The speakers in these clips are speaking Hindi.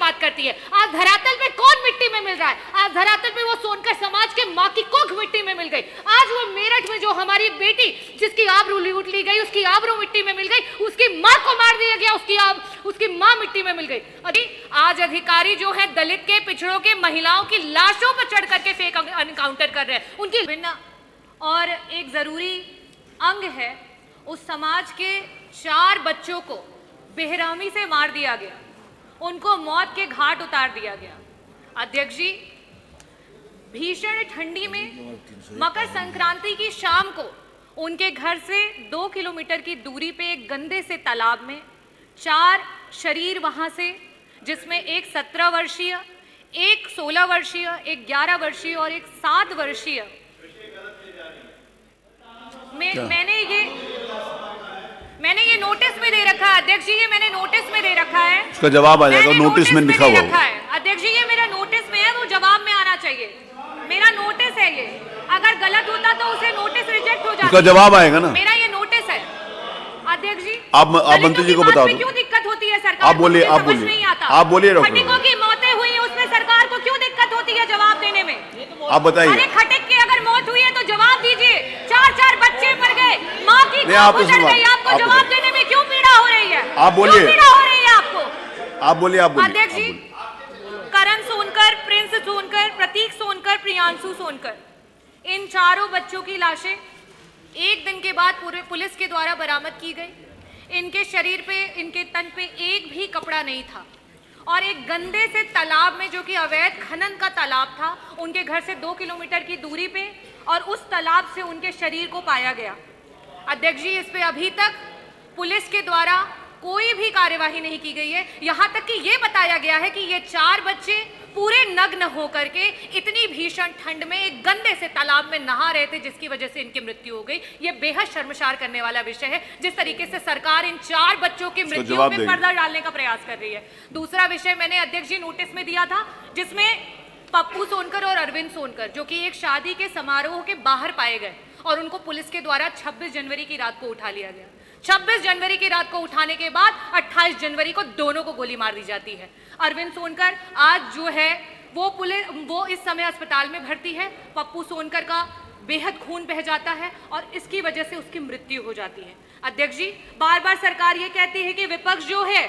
बात करती है। आज धरातल पे कौन मिट्टी में मिल रहा है? आज धरातल पे वो सोनकर समाज के माँ की कोख मिट्टी में मिल गई। आज वो मेरठ में जो हमारी बेटी जिसकी आबरू लूट ली गई, उसकी आबरू मिट्टी में मिल गई, उसकी माँ को मार दिया गया, उसकी माँ मिट्टी में मिल गई। अरे आज अधिकारी जो है दलित के, पिछड़ों के, महिलाओं की लाशों पर चढ़ करके फेक एनकाउंटर कर रहे हैं उनकी। और एक जरूरी अंग है, उस समाज के 4 बच्चों को बेरहमी से मार दिया गया, उनको मौत के घाट उतार दिया गया। अध्यक्ष जी, भीषण ठंडी में मकर संक्रांति की शाम को उनके घर से 2 किलोमीटर की दूरी पे एक गंदे से तालाब में 4 शरीर वहां से, जिसमें एक 17 वर्षीय, एक 16 वर्षीय, एक 11 वर्षीय और एक 7 वर्षीय। मैंने ये नोटिस में दे रखा है अध्यक्ष जी, ये मैंने नोटिस में दे रखा है। उसका जवाब आ जाएगा, नोटिस में लिखा हुआ है। अध्यक्ष जी, ये मेरा नोटिस में है, वो जवाब में आना चाहिए। मेरा नोटिस है ये, अगर गलत होता तो उसे नोटिस रिजेक्ट हो जाता। उसका जवाब आएगा ना। मेरा ये नोटिस है अध्यक्ष जी। आप मंत्री जी को बता दो क्यों दिक्कत होती है सरकार? आप बोलिए, आप बोलिए, आप बोलिए। खटिकों की मौतें हुई, उसमें सरकार को क्यों दिक्कत होती है जवाब देने में? आप बताइए। अरे खटिक की अगर मौत हुई है तो जवाब दीजिए। 4 बच्चे मर गए, माँ की कोख उजड़ गई, आपको जवाब देने में क्यों पीड़ा हो रही है? आप बोलिए, पीड़ा हो रही है आपको? आप बोलिए, आप बोलिए। अध्यक्ष जी, करण सोनकर, प्रिंस सोनकर, प्रतीक सोनकर, प्रियांशु सोनकर, इन 4 बच्चों की लाशें एक दिन के बाद पूरे पुलिस के द्वारा बरामद की गई। इनके शरीर पे, इनके तन पे एक भी कपड़ा नहीं था और एक गंदे से तालाब में, जो कि अवैध खनन का तालाब था, उनके घर से 2 किलोमीटर की दूरी पे, और उस तालाब से उनके शरीर को पाया गया। अध्यक्ष जी, इस पे अभी तक पुलिस के द्वारा कोई भी कार्यवाही नहीं की गई है। यहाँ तक कि ये बताया गया है कि ये 4 बच्चे पूरे नग्न होकर के इतनी भीषण ठंड में एक गंदे से तालाब में नहा रहे थे, जिसकी वजह से इनकी मृत्यु हो गई। ये बेहद शर्मसार करने वाला विषय है, जिस तरीके से सरकार इन 4 बच्चों की मृत्यु में पर्दा डालने का प्रयास कर रही है। दूसरा विषय मैंने अध्यक्ष जी नोटिस में दिया था, जिसमें पप्पू सोनकर और अरविंद सोनकर, जो कि एक शादी के समारोह के बाहर पाए गए और उनको पुलिस के द्वारा 26 जनवरी की रात को उठा लिया गया। 26 जनवरी की रात को उठाने के बाद 28 जनवरी को दोनों को गोली मार दी जाती है। अरविंद सोनकर आज जो है वो इस समय अस्पताल में भर्ती है। पप्पू सोनकर का बेहद खून बह जाता है और इसकी वजह से उसकी मृत्यु हो जाती है। अध्यक्ष जी, बार बार सरकार ये कहती है कि विपक्ष जो है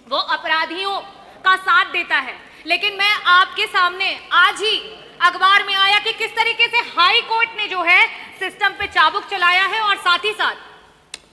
वो अपराधियों का साथ देता है, लेकिन मैं आपके सामने आज ही अखबार में आया कि किस तरीके से हाई कोर्ट ने जो है सिस्टम पे चाबुक चलाया है, और साथ ही साथ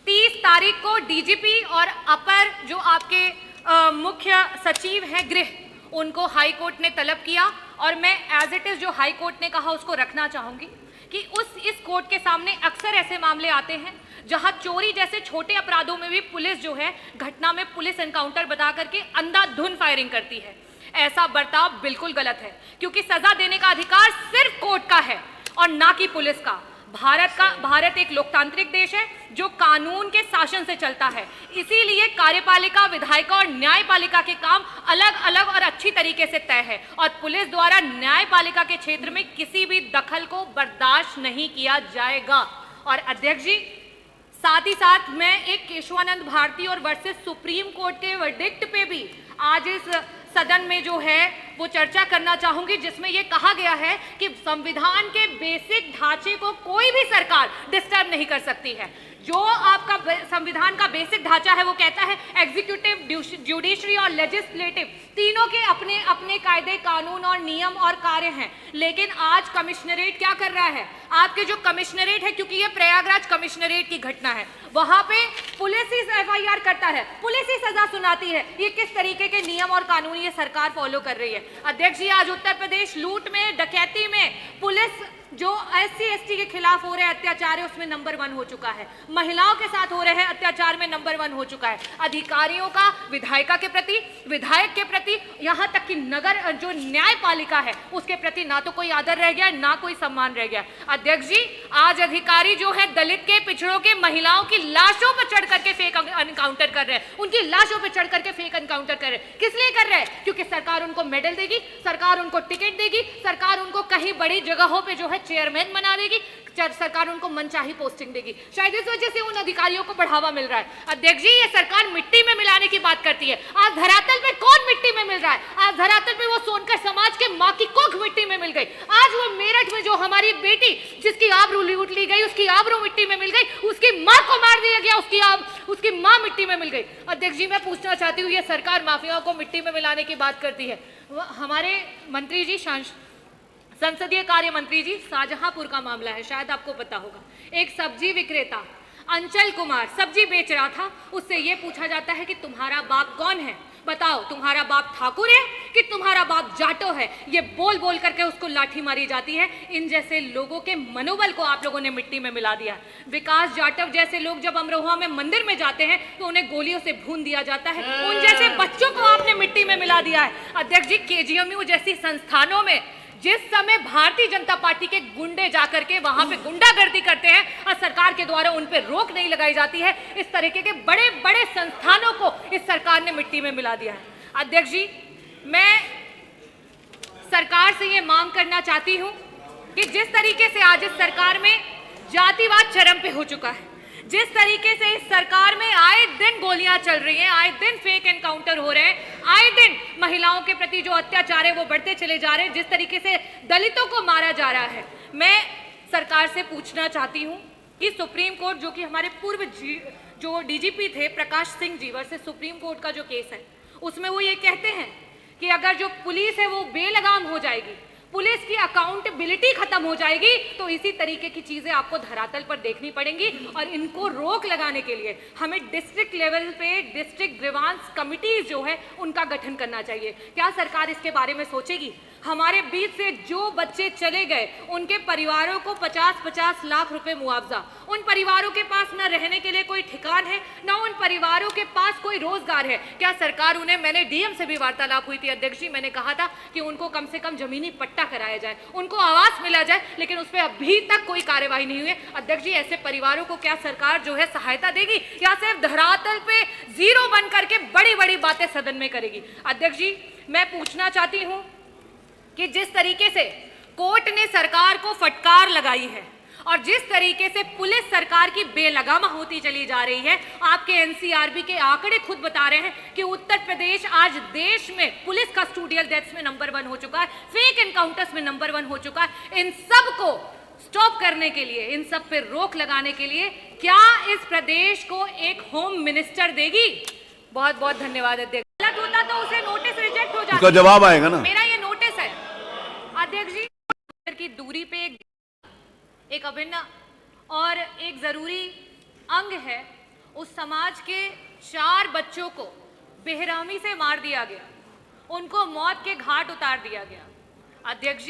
30 तारीख को डीजीपी और अपर जो आपके मुख्य सचिव हैं गृह, उनको हाई कोर्ट ने तलब किया। और मैं एज इट इज जो हाई कोर्ट ने कहा उसको रखना चाहूंगी कि इस कोर्ट के सामने अक्सर ऐसे मामले आते हैं जहां चोरी जैसे छोटे अपराधों में भी पुलिस जो है घटना में पुलिस एनकाउंटर बता करके अंधाधुंध फायरिंग करती है। ऐसा बर्ताव बिल्कुल गलत है, क्योंकि सजा देने का अधिकार सिर्फ कोर्ट का है और ना कि पुलिस का। भारत एक लोकतांत्रिक देश है जो कानून के शासन से चलता है, इसीलिए कार्यपालिका, विधायिका और न्यायपालिका के काम अलग अलग और अच्छी तरीके से तय है, और पुलिस द्वारा न्यायपालिका के क्षेत्र में किसी भी दखल को बर्दाश्त नहीं किया जाएगा। और अध्यक्ष जी, साथ ही साथ मैं एक केशवानंद भारती और वर्सेस सुप्रीम कोर्ट के वर्डिक्ट पे भी आज इस सदन में जो है वो चर्चा करना चाहूंगी, जिसमें ये कहा गया है कि संविधान के बेसिक ढांचे को कोई भी सरकार डिस्टर्ब नहीं कर सकती है। जो आपका संविधान का बेसिक ढांचा है वो कहता है एग्जीक्यूटिव, जुडिशरी और लेजिस्लेटिव तीनों के अपने अपने कायदे, कानून और नियम और कार्य हैं। लेकिन आज कमिश्नरेट क्या कर रहा है? आपके जो कमिश्नरेट है, क्योंकि ये प्रयागराज कमिश्नरेट की घटना है, वहां पे पुलिस ही FIR करता है, पुलिस ही सजा सुनाती है। ये किस तरीके के नियम और कानून ये सरकार फॉलो कर रही है? अध्यक्ष जी, आज उत्तर प्रदेश लूट में, डकैती में पुलिस जो SC ST के खिलाफ हो रहे अत्याचार है उसमें नंबर 1 हो चुका है। महिलाओं के साथ हो रहे अत्याचार में नंबर 1 हो चुका है। अधिकारियों का विधायिका के प्रति, विधायक के प्रति, यहाँ तक कि नगर जो न्यायपालिका है उसके प्रति ना तो कोई आदर रह गया, ना कोई सम्मान रह गया। अध्यक्ष जी, आज अधिकारी जो है दलित के, पिछड़ों के, महिलाओं की लाशों पर चढ़ करके फेक एनकाउंटर कर रहे हैं, उनकी लाशों पर चढ़ करके फेक एनकाउंटर कर रहे हैं। किस लिए कर रहे हैं? क्योंकि सरकार उनको मेडल देगी, सरकार उनको टिकट देगी, सरकार उनको कहीं बड़ी जगहों पे जो है चेयरमैन बना देगी, सरकार उनको मनचाही पोस्टिंग देगी, शायद इस वजह से उन अधिकारियों को बढ़ावा मिल रहा है। अध्यक्ष जी, ये सरकार मिट्टी में मिलाने की बात करती है। आज धरातल पे कौन मिट्टी में मिल रहा है? आज धरातल पे वो सोनकर समाज के माँ की कोख मिट्टी में मिल गई। आज वो मेरठ में जो हमारी बेटी जिसकी आबरू लूट ली गई, उसकी आबरू मिट्टी में मिल गई, उसकी माँ को मार दिया गया, उसकी माँ मिट्टी में मिल गई। अध्यक्ष जी, मैं पूछना चाहती हूँ, ये सरकार माफियाओं को मिट्टी में मिलाने की बात करती है। हमारे मंत्री जी, संसदीय कार्य मंत्री जी, शाहजहांपुर का मामला है, शायद आपको पता होगा। एक सब्जी विक्रेता अंचल कुमार सब्जी बेच रहा था, उससे ये पूछा जाता है कि तुम्हारा बाप कौन है, बताओ तुम्हारा बाप ठाकुर है कि तुम्हारा बाप जाटो है। ये बोल बोल करके उसको लाठी मारी जाती है। इन जैसे लोगों के मनोबल को आप लोगों ने मिट्टी में मिला दिया। विकास जाटव जैसे लोग जब अमरोहा में मंदिर में जाते हैं तो उन्हें गोलियों से भून दिया जाता है। उन जैसे बच्चों को आपने मिट्टी में मिला दिया है। अध्यक्ष जी, केजीएमयू जैसी संस्थानों में जिस समय भारतीय जनता पार्टी के गुंडे जाकर के वहां पे गुंडागर्दी करते हैं और सरकार के द्वारा उन पे रोक नहीं लगाई जाती है, इस तरीके के बड़े बड़े संस्थानों को इस सरकार ने मिट्टी में मिला दिया है। अध्यक्ष जी, मैं सरकार से ये मांग करना चाहती हूं कि जिस तरीके से आज इस सरकार में जातिवाद चरम पे हो चुका है, जिस तरीके से इस सरकार में आए दिन गोलियां चल रही हैं, आए दिन फेक एनकाउंटर हो रहे हैं, आए दिन महिलाओं के प्रति जो अत्याचार है वो बढ़ते चले जा रहे हैं, जिस तरीके से दलितों को मारा जा रहा है, मैं सरकार से पूछना चाहती हूं कि सुप्रीम कोर्ट, जो कि हमारे पूर्व जो डीजीपी थे Prakash Singh ji versus supreme court का जो केस है, उसमें वो ये कहते हैं कि अगर जो पुलिस है वो बेलगाम हो जाएगी, पुलिस की अकाउंटेबिलिटी खत्म हो जाएगी, तो इसी तरीके की चीजें आपको धरातल पर देखनी पड़ेंगी। और इनको रोक लगाने के लिए हमें डिस्ट्रिक्ट लेवल पे डिस्ट्रिक्ट ग्रीवांस कमिटीज जो है उनका गठन करना चाहिए। क्या सरकार इसके बारे में सोचेगी? हमारे बीच से जो बच्चे चले गए उनके परिवारों को 50-50 लाख रुपए मुआवजा, उन परिवारों के पास न रहने के लिए कोई ठिकान है, न उन परिवारों के पास कोई रोजगार है। क्या सरकार उन्हें, मैंने डीएम से भी वार्तालाप हुई थी अध्यक्ष जी, मैंने कहा था कि उनको कम से कम जमीनी पट्टा कराया जाए, उनको आवास मिला जाए, लेकिन उस पर अभी तक कोई कार्यवाही नहीं हुई है। अध्यक्ष जी, ऐसे परिवारों को क्या सरकार जो है सहायता देगी या सिर्फ धरातल पे जीरो बन करके बड़ी बड़ी बातें सदन में करेगी? अध्यक्ष जी, मैं पूछना चाहती हूं कि जिस तरीके से कोर्ट ने सरकार को फटकार लगाई है और जिस तरीके से पुलिस सरकार की बेलगामा होती चली जा रही है, आपके एनसीआरबी के आंकड़े खुद बता रहे हैं कि उत्तर प्रदेश आज देश में पुलिस कस्टोडियल डेथ्स में नंबर 1 हो चुका है, फेक एनकाउंटर्स में नंबर 1 हो चुका है। इन सब को स्टॉप करने के लिए, इन सब पे रोक लगाने के लिए क्या इस प्रदेश को एक होम मिनिस्टर देगी? बहुत बहुत धन्यवाद अध्यक्ष। गलत होता तो उसे नोटिस रिजेक्ट हो जाता, उसका जवाब आएगा ना। मेरा ये नोटिस है अध्यक्ष जी की दूरी पे एक अभिन्न और एक जरूरी अंग है। उस समाज के 4 बच्चों को बेरहमी से मार दिया गया, उनको मौत के घाट उतार दिया गया। अध्यक्ष जी,